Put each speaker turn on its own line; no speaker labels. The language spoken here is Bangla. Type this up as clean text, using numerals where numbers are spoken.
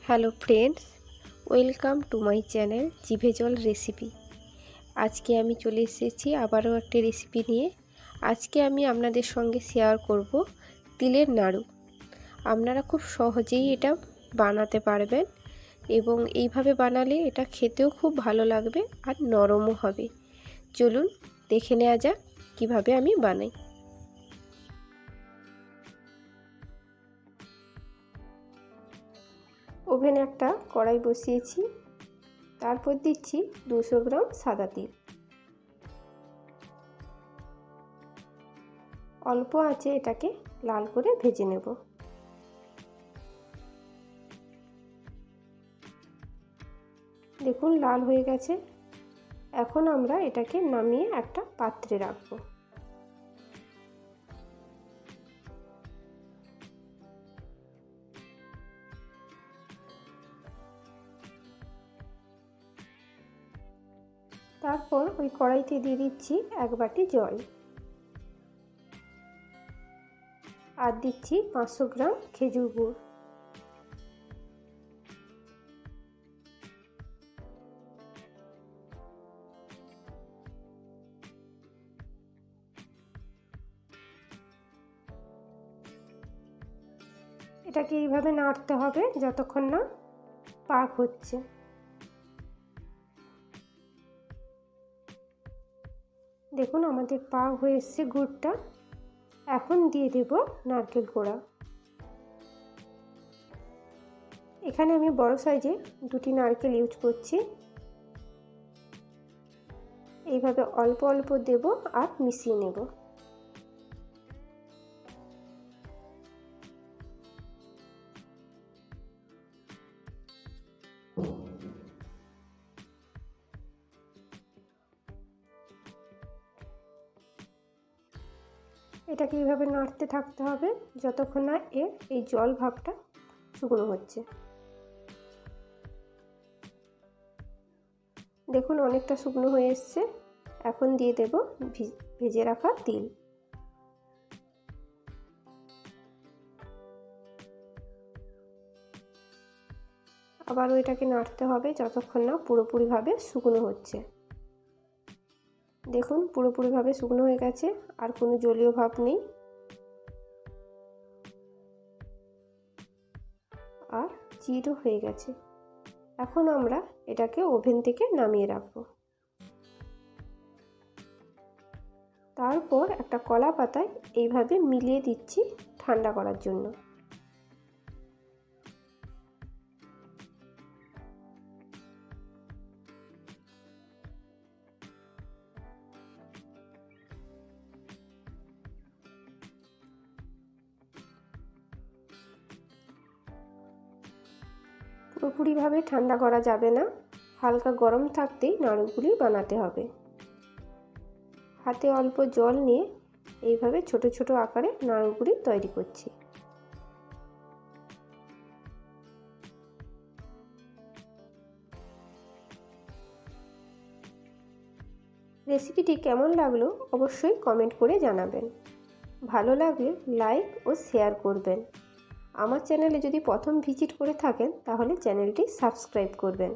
Hello friends, welcome to my channel জিভে জল রেসিপি। আজকে আমি চলে এসেছি আবারও একটি রেসিপি নিয়ে। আজকে আমি আপনাদের সঙ্গে শেয়ার করব তিলের নাড়ু। আপনারা খুব সহজেই এটা বানাতে পারবেন এবং এইভাবে বানালে এটা খেতেও খুব ভালো লাগবে আর নরমও হবে। চলুন দেখে নেওয়া যাক কীভাবে আমি বানাই। ওভেনে একটা কড়াই বসিয়েছি, তারপর দিচ্ছি 200 গ্রাম সাদা তিল। অল্প আঁচে এটাকে লাল করে ভেজে নেব। দেখুন লাল হয়ে গেছে। এখন আমরা এটাকে নামিয়ে একটা পাত্রে রাখব। তারপর ওই কড়াইতে দিয়ে দিচ্ছি 1 বাটি জল আর দিচ্ছি 500 গ্রাম খেজুর গুড়। এটাকে এইভাবে নাড়তে হবে যতক্ষণ না পাক হচ্ছে। দেখুন আমাদের পাক হয়ে এসছে গুড়টা। এখন দিয়ে দেব নারকেল কোড়া। এখানে আমি বড় সাইজে 2টি নারকেল ইউজ করছি। এইভাবে অল্প অল্প দেব আর মিশিয়ে নেব। এটাকে এইভাবে নাড়তে থাকতে হবে যতক্ষণ না এই জল ভাবটা শুকনো হচ্ছে। দেখুন অনেকটা শুকনো হয়ে এসছে। এখন দিয়ে দেব ভেজে রাখা তিল। আবারও এটাকে নাড়তে হবে যতক্ষণ না পুরোপুরিভাবে শুকনো হচ্ছে। দেখুন পুরোপুরিভাবে শুকনো হয়ে গেছে, আর কোনো জলীয় ভাব নেই আর চিটও হয়ে গেছে। এখন আমরা এটাকে ওভেন থেকে নামিয়ে রাখবো। তারপর একটা কলা পাতায় এইভাবে মিলিয়ে দিচ্ছি ঠান্ডা করার জন্য। পুরোপুরিভাবে ঠান্ডা করা যাবে না, হালকা গরম থাকতেই নাড়ুগুলি বানাতে হবে। হাতে অল্প জল নিয়ে এইভাবে ছোট ছোট আকারে নাড়ুগুলি তৈরি করছি। রেসিপিটি কেমন লাগলো অবশ্যই কমেন্ট করে জানাবেন। ভালো লাগলে লাইক ও শেয়ার করবেন। আমার চ্যানেলে যদি প্রথম ভিজিট করে থাকেন তাহলে চ্যানেলটি সাবস্ক্রাইব করবেন।